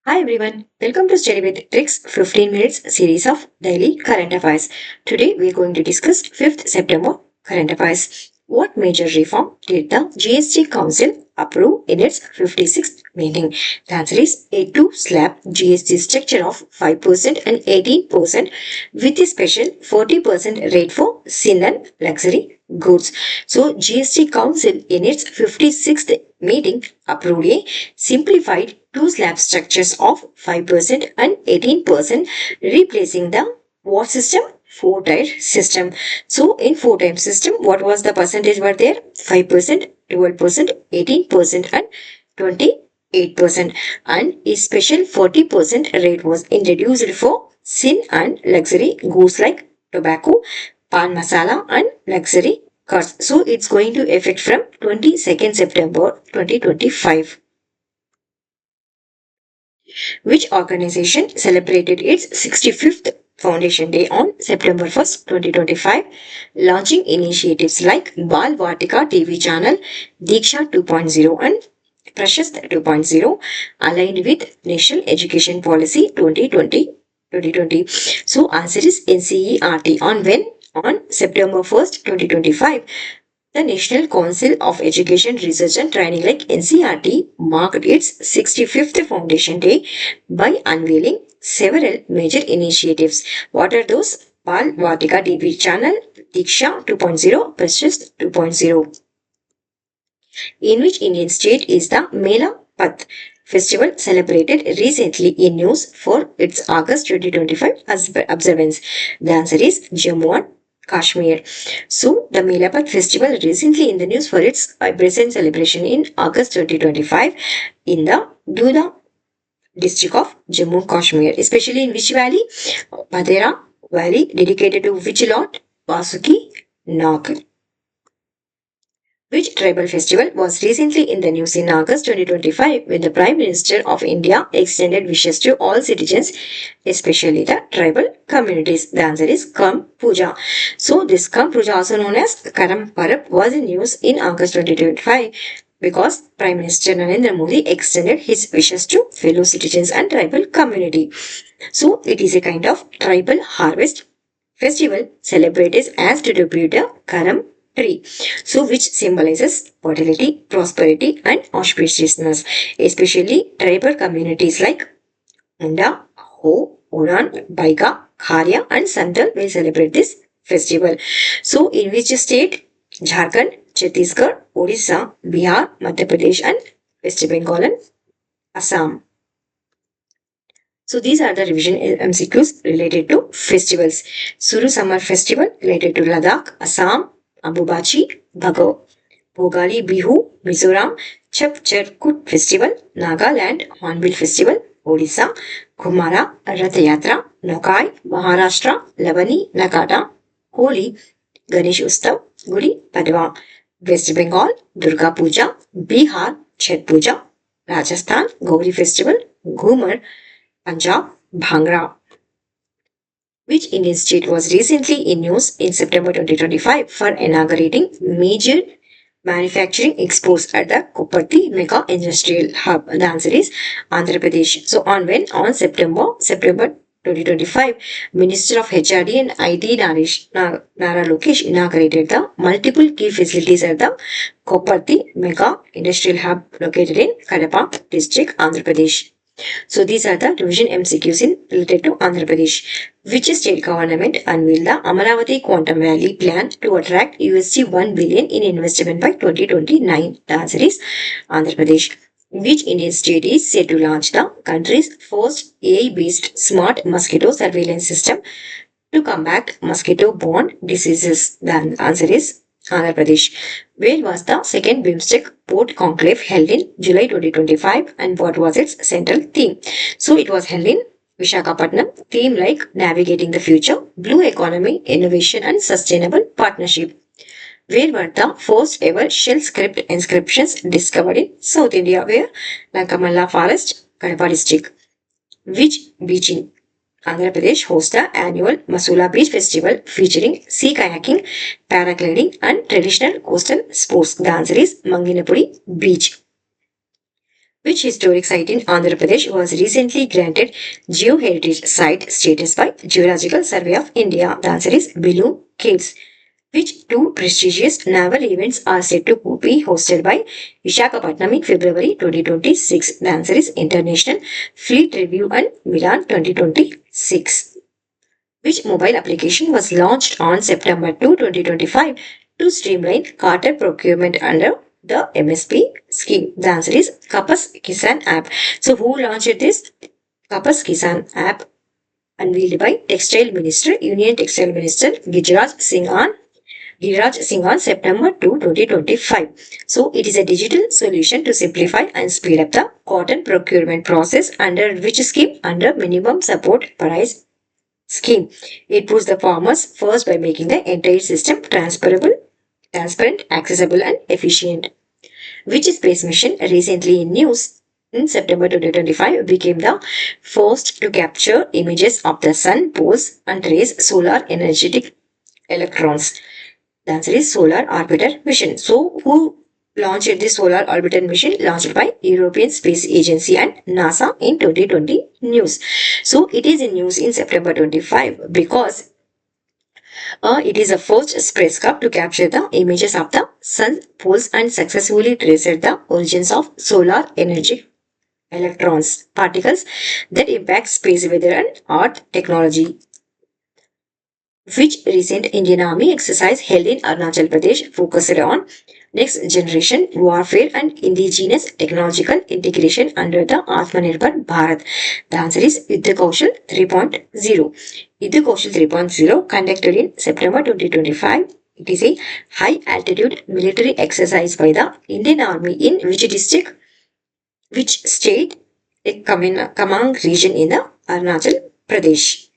Hi everyone, welcome to Study with Tricks 15 minutes series of daily current affairs. Today we are going to discuss 5th September current affairs. What major reform did the GST Council approve in its 56th meeting? The answer is a two slab GST structure of 5% and 18% with a special 40% rate for sin and luxury goods. So GST Council in its 56th meeting approved a simplified two slab structures of 5% and 18%, replacing the what system? Four-tier system. So in four-tier system, what was the percentage were there? 5%, 12%, 18% and 28%. And a special 40% rate was introduced for sin and luxury goods like tobacco, pan masala and luxury cars. So it's going to affect from 22nd September 2025. Which organization celebrated its 65th Foundation Day on September 1st, 2025, launching initiatives like Bal Vatika TV channel, Diksha 2.0 and Prashast 2.0 aligned with National Education Policy 2020. So answer is NCERT on when? On September 1st, 2025. The National Council of Education Research and Training like NCRT marked its 65th Foundation Day by unveiling several major initiatives. What are those? Bal Vatika TV channel, Diksha 2.0, Prashast 2.0. In which Indian state is the Mela Path festival celebrated recently in news for its August 2025 observance? The answer is Jammu and Kashmir. So, the Melapat festival recently in the news for its present celebration in August 2025 in the Duda district of Jammu and Kashmir, especially in which valley? Badera Valley, dedicated to which lord? Vasuki Nag. Which tribal festival was recently in the news in August 2025 when the Prime Minister of India extended wishes to all citizens, especially the tribal communities? The answer is Kam Puja. So, this Kam Puja, also known as Karam Parab, was in news in August 2025 because Prime Minister Narendra Modi extended his wishes to fellow citizens and tribal community. So, it is a kind of tribal harvest festival celebrated as to tribute the Karam tree, so which symbolizes fertility, prosperity, and auspiciousness. Especially tribal communities like Munda, Ho, Uran, Baiga, Kharya, and Santal will celebrate this festival. So, in which state? Jharkhand, Chhattisgarh, Odisha, Bihar, Madhya Pradesh, and West Bengal and Assam. So these are the revision MCQs related to festivals. Suru Summer Festival related to Ladakh, Assam, Ambubachi, Bhago. Bogali Bihu, Mizoram, Chapcharkut Festival, Nagaland, Hornbill Festival, Odisha, Kumara, Rath Yatra, Nokai, Maharashtra, Lavani, Nakata, Holi, Ganesh Ustav, Gudi Padwa, West Bengal, Durga Puja, Bihar, Chhat Puja, Rajasthan, Gauri Festival, Ghumar, Punjab, Bhangra. Which Indian state was recently in news in September 2025 for inaugurating major manufacturing exports at the Kopati Mega Industrial Hub? The answer is Andhra Pradesh. So on when? On September 2025, Minister of HRD and IT Nara Lokesh inaugurated the multiple key facilities at the Kopati Mega Industrial Hub located in Kadapa district, Andhra Pradesh. So these are the revision MCQs in related to Andhra Pradesh. Which state government unveiled the Amaravati Quantum Valley plan to attract USD 1 billion in investment by 2029? The answer is Andhra Pradesh. Which Indian state is set to launch the country's first AI-based smart mosquito surveillance system to combat mosquito-borne diseases? The answer is Andhra Pradesh. Where was the second BIMSTEC port conclave held in July 2025 and what was its central theme? So it was held in Vishakhapatnam, theme like navigating the future, blue economy, innovation and sustainable partnership. Where were the first ever shell script inscriptions discovered in South India? Where? Lankamalla Forest, Kadapa district. Which beach in Andhra Pradesh hosts the annual Masula Beach Festival featuring sea kayaking, paragliding, and traditional coastal sports? The answer is Manginapudi Beach. Which historic site in Andhra Pradesh was recently granted Geoheritage Site status by Geological Survey of India? The answer is Bilum Caves. Which two prestigious naval events are said to be hosted by Visakhapatnam in February 2026? The answer is International Fleet Review and Milan 2026. Which mobile application was launched on September 2, 2025 to streamline cotton procurement under the MSP scheme? The answer is Kapas Kisan app. So who launched this Kapas Kisan app? Unveiled by Textile Minister, Union Textile Minister Giraj Singh on September 2, 2025. So it is a digital solution to simplify and speed up the cotton procurement process under which scheme? Under minimum support price scheme. It puts the farmers first by making the entire system transparent, accessible and efficient. Which space mission recently in news in September 2025 became the first to capture images of the sun, poles and trace solar energetic electrons? The answer is Solar Orbiter mission. So, who launched this Solar Orbiter mission? Launched by European Space Agency and NASA in 2020 news. So, it is in news in September 25 because it is the first spacecraft to capture the images of the sun poles and successfully traced the origins of solar energy electrons particles that impact space weather and earth technology. Which recent Indian Army exercise held in Arunachal Pradesh focused on next generation warfare and indigenous technological integration under the Atmanirbhar Bharat? The answer is Yuddha Kaushal 3.0. Yuddha Kaushal 3.0 conducted in September 2025. It is a high altitude military exercise by the Indian Army in which district, which state, a Kamang region in the Arunachal Pradesh.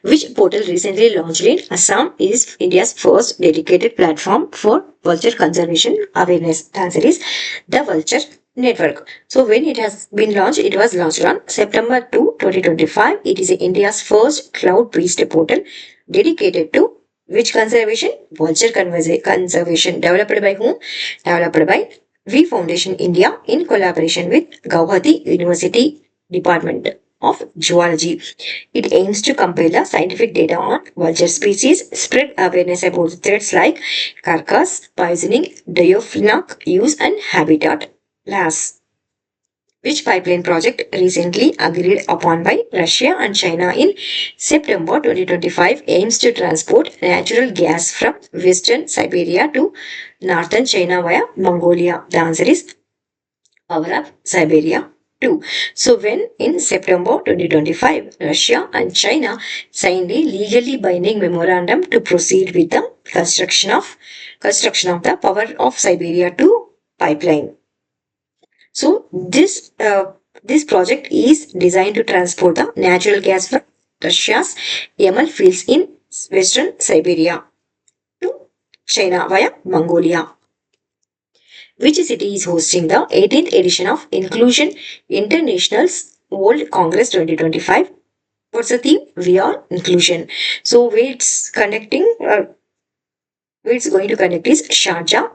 Which portal recently launched in Assam is India's first dedicated platform for vulture conservation awareness? The answer is the Vulture Network. So when it has been launched, it was launched on September 2, 2025. It is India's first cloud-based portal dedicated to which conservation? Vulture conservation. Developed by whom? Developed by V Foundation India in collaboration with Gauhati University Department of Zoology. It aims to compile the scientific data on vulture species, spread awareness about threats like carcass, poisoning, diaphragmatic use, and habitat loss. Which pipeline project recently agreed upon by Russia and China in September 2025 aims to transport natural gas from western Siberia to northern China via Mongolia? The answer is Power of Siberia 2. So when in September 2025, Russia and China signed a legally binding memorandum to proceed with the construction of the Power of Siberia 2 pipeline. So this project is designed to transport the natural gas from Russia's Yamal fields in western Siberia to China via Mongolia. Which city is hosting the 18th edition of Inclusion International's World Congress 2025? What's the theme? We are inclusion. So where it's going to connect is Sharjah,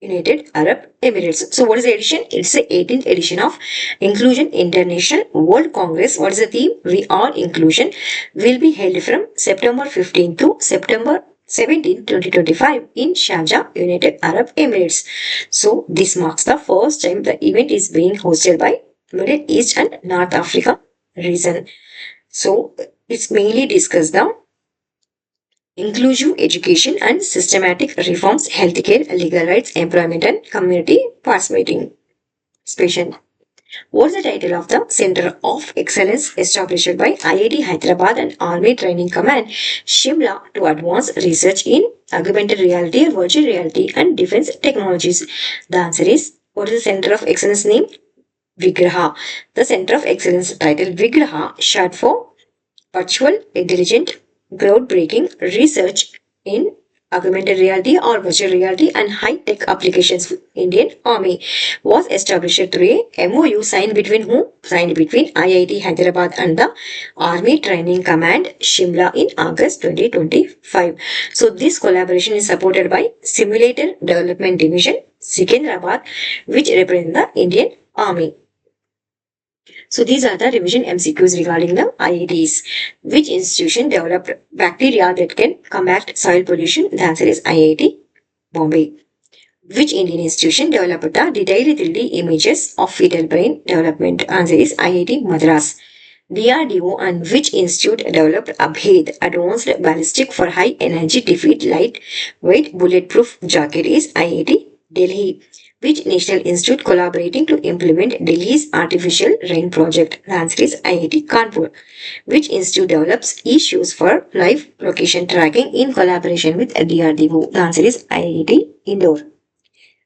United Arab Emirates. So what is the edition? It's the 18th edition of Inclusion International World Congress. What is the theme? We are inclusion. Will be held from September 15 to September 17, 2025 in Sharjah, United Arab Emirates. So this marks the first time the event is being hosted by Middle East and North Africa region. So it's mainly discussed the inclusive education and systematic reforms, healthcare, legal rights, employment and community participation. What's the title of the Center of Excellence established by IIT Hyderabad and Army Training Command, Shimla, to advance research in augmented reality, virtual reality, and defense technologies? The answer is what is the Center of Excellence name? Vigraha. The Center of Excellence title Vigraha, short for Virtual Intelligent Groundbreaking Research in augmented reality or virtual reality and high-tech applications for Indian Army was established through a MOU signed between whom? Signed between IIT Hyderabad and the Army Training Command Shimla in August 2025. So this collaboration is supported by Simulator Development Division, Secunderabad, which represents the Indian Army. So these are the revision MCQs regarding the IITs. Which institution developed bacteria that can combat soil pollution? The answer is IIT Bombay. Which Indian institution developed the detailed 3D images of fetal brain development? Answer is IIT Madras. DRDO and which institute developed Abhed, advanced ballistic for high energy defeat lightweight bulletproof jacket is IIT Delhi. Which national institute collaborating to implement Delhi's artificial rain project? The answer is IIT Kanpur. Which institute develops issues for live location tracking in collaboration with DRDO? The answer is IIT Indore.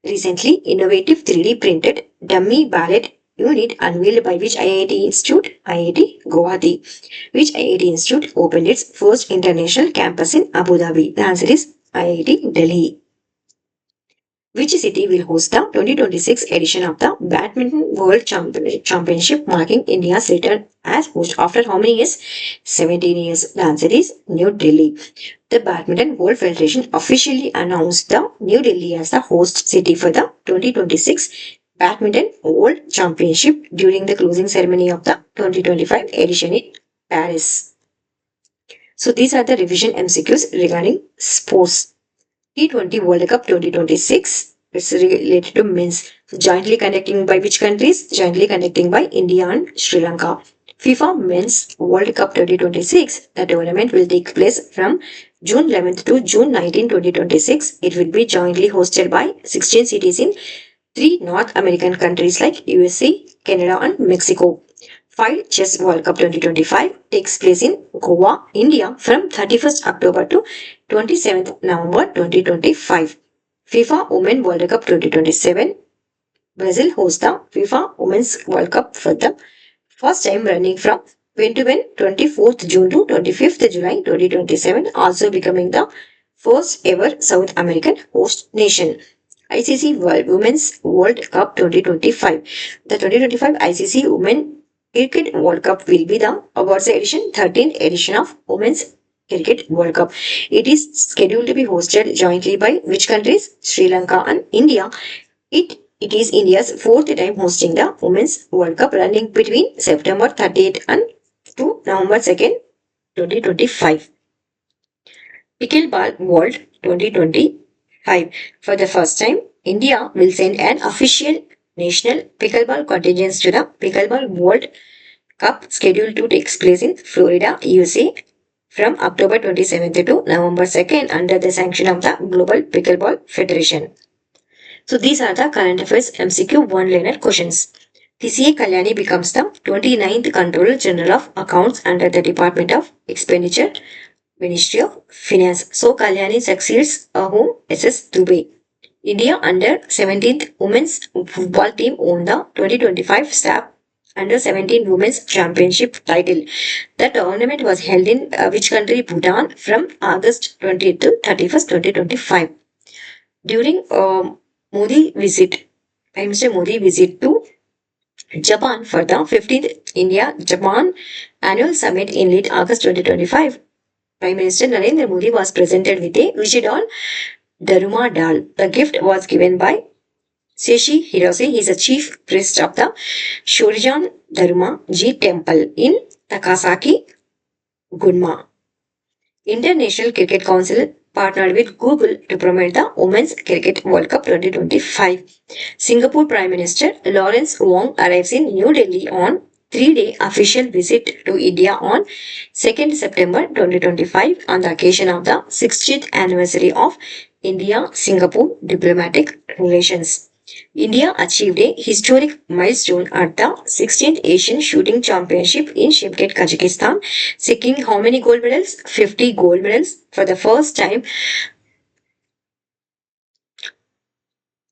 Recently, innovative 3D printed dummy ballot unit unveiled by which IIT Institute? IIT Guwahati. Which IIT Institute opened its first international campus in Abu Dhabi? The answer is IIT Delhi. Which city will host the 2026 edition of the Badminton World Championship, marking India's return as host after how many years? 17 years. The answer is New Delhi. The Badminton World Federation officially announced the New Delhi as the host city for the 2026 Badminton World Championship during the closing ceremony of the 2025 edition in Paris. So these are the revision MCQs regarding sports. T20 World Cup 2026. It's related to men's. Jointly conducting by which countries? Jointly conducting by India and Sri Lanka. FIFA Men's World Cup 2026. The tournament will take place from June 11th to June 19, 2026. It will be jointly hosted by 16 cities in 3 North American countries like USA, Canada and Mexico. 5 Chess World Cup 2025 takes place in Goa, India from 31st October to 27th November 2025. FIFA Women World Cup 2027. Brazil hosts the FIFA Women's World Cup for the first time running from when to when 24th June to 25th July 2027, also becoming the first ever South American host nation. ICC Women's World Cup 2025. The 2025 ICC Women Cricket World Cup will be the awards edition, 13th edition of Women's Cricket World Cup. It is scheduled to be hosted jointly by which countries? Sri Lanka and India. It is India's fourth time hosting the Women's World Cup, running between September 30th and to November 2nd, 2025. Pickleball World 2025. For the first time, India will send an official national pickleball contingent to the Pickleball World Cup scheduled to take place in Florida, USA from October 27th to November 2nd under the sanction of the Global Pickleball Federation. So these are the current affairs MCQ one-liner questions. TCA Kalyani becomes the 29th Controller General of Accounts under the Department of Expenditure, Ministry of Finance. So Kalyani succeeds whom? SS Dubey. India under 17th Women's Football Team won the 2025 SAP under 17 Women's Championship title. The tournament was held in which country? Bhutan from August 20th to 31st, 2025. During Modi visit, Prime Minister Modi visit to Japan for the 15th India-Japan Annual Summit in late August 2025. Prime Minister Narendra Modi was presented with a Vijay doll, Daruma doll. The gift was given by Seishi Hirose. He is a chief priest of the Shurijan Daruma Ji temple in Takasaki, Gunma. International Cricket Council partnered with Google to promote the Women's Cricket World Cup 2025. Singapore Prime Minister Lawrence Wong arrives in New Delhi on 3-day official visit to India on 2nd September 2025 on the occasion of the 60th anniversary of India-Singapore diplomatic relations. India achieved a historic milestone at the 16th Asian Shooting Championship in Shimkent, Kazakhstan, securing how many gold medals? 50 gold medals for the first time.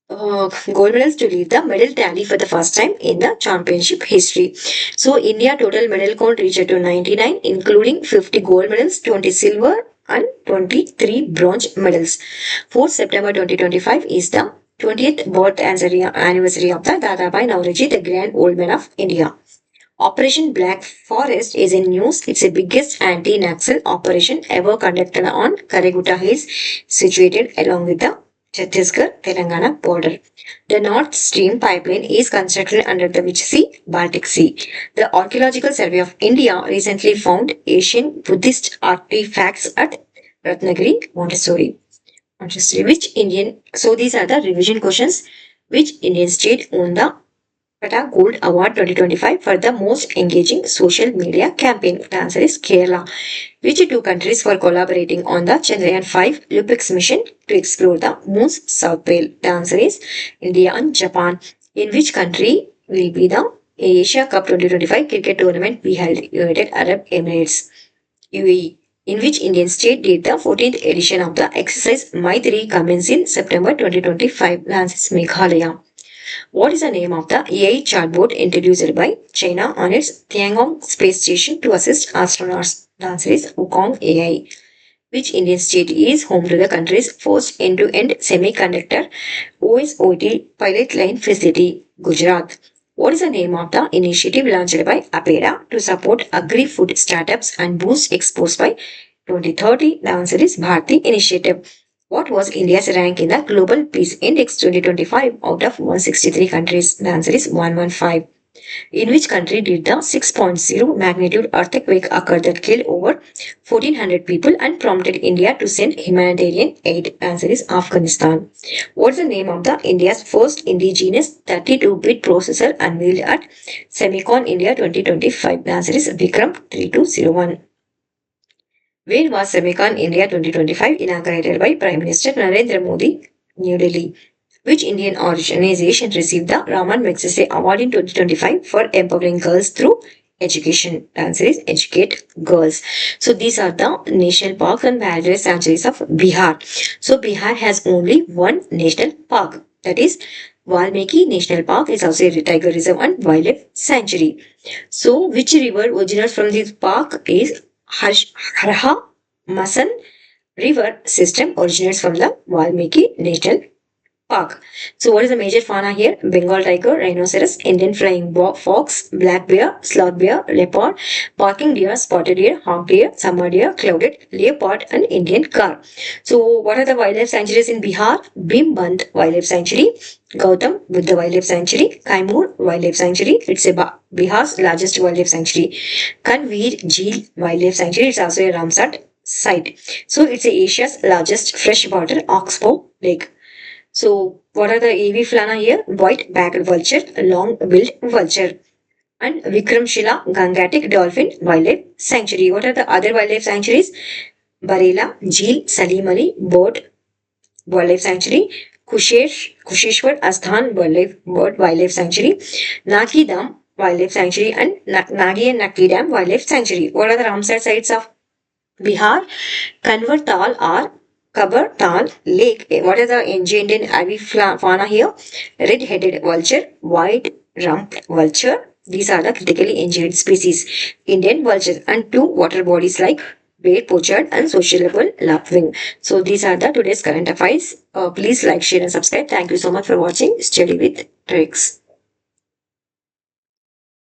Gold medals to lead the medal tally for the first time in the championship history. So India total medal count reached to 99, including 50 gold medals, 20 silver, and 23 bronze medals. 4th September 2025 is the 20th birth anniversary of the Dadabhai Naoroji, the Grand Old Man of India. Operation Black Forest is in news. It's the biggest anti-Naxal operation ever conducted on Karigutta Hills, situated along with the Chhattisgarh-Telangana border. The Nord Stream pipeline is constructed under the which sea? Baltic Sea. The Archaeological Survey of India recently found Asian Buddhist artifacts at Ratnagiri, Montessori. So these are the revision questions. Which Indian state won the Tata Gold Award 2025 for the most engaging social media campaign? The answer is Kerala. Which two countries were collaborating on the Chandrayaan 5 Lupix mission to explore the moon's south pole? The answer is India and Japan. In which country will be the Asia Cup 2025 cricket tournament be held? United Arab Emirates, UAE. In which Indian state did the 14th edition of the exercise Maitri commence in September 2025? The answer is Meghalaya. What is the name of the AI chatbot introduced by China on its Tiangong space station to assist astronauts? The answer is Wukong AI. Which Indian state is home to the country's first end-to-end semiconductor OSOT pilot line facility? Gujarat. What is the name of the initiative launched by APEDA to support agri-food startups and boost exports by 2030? The answer is Bharti Initiative. What was India's rank in the Global Peace Index 2025 out of 163 countries? The answer is 115. In which country did the 6.0 magnitude earthquake occur that killed over 1400 people and prompted India to send humanitarian aid? The answer is Afghanistan. What's the name of the India's first indigenous 32-bit processor unveiled at Semicon India 2025? The answer is Vikram 3201. Where was Semicon India 2025 inaugurated by Prime Minister Narendra Modi? New Delhi. Which Indian organization received the Raman Magsaysay Award in 2025 for empowering girls through education? The answer is Educate Girls. So these are the national parks and wildlife sanctuaries of Bihar. So Bihar has only one national park, that is Valmiki National Park. Is also a tiger reserve and wildlife sanctuary. So which river originates from this park is Harha Masan river system originates from the Valmiki National Park. So what is the major fauna here? Bengal tiger, rhinoceros, Indian flying fox, black bear, sloth bear, leopard, barking deer, spotted deer, hawk deer, summer deer, clouded leopard, and Indian car. So what are the wildlife sanctuaries in Bihar? Bimband Wildlife Sanctuary, Gautam Buddha Wildlife Sanctuary, Kaimur Wildlife Sanctuary. It's a Bihar's largest wildlife sanctuary. Kanveer Jheel Wildlife Sanctuary. It's also a Ramsar site. So it's Asia's largest freshwater oxbow lake. So what are the AV flana here? White-backed vulture, long-billed vulture, and Vikramshila Gangatic Dolphin Wildlife Sanctuary. What are the other wildlife sanctuaries? Barela, Jheel, Salim Ali Bird Wildlife Sanctuary, Kusheshwar Asthan Bird Wildlife Sanctuary, Naki Dam Wildlife Sanctuary, and Nagi and Nakki Dam Wildlife Sanctuary. What are the Ramsar sites of Bihar? Kanwar Tal or Kabar Tal Lake. What is the Indian avi fauna here? Red-headed vulture, white-rumped vulture. These are the critically endangered species. Indian vulture and two water bodies like Bay Pochard and sociable lapwing. So these are the today's current affairs. Please like, share and subscribe. Thank you so much for watching. Study with Tricks.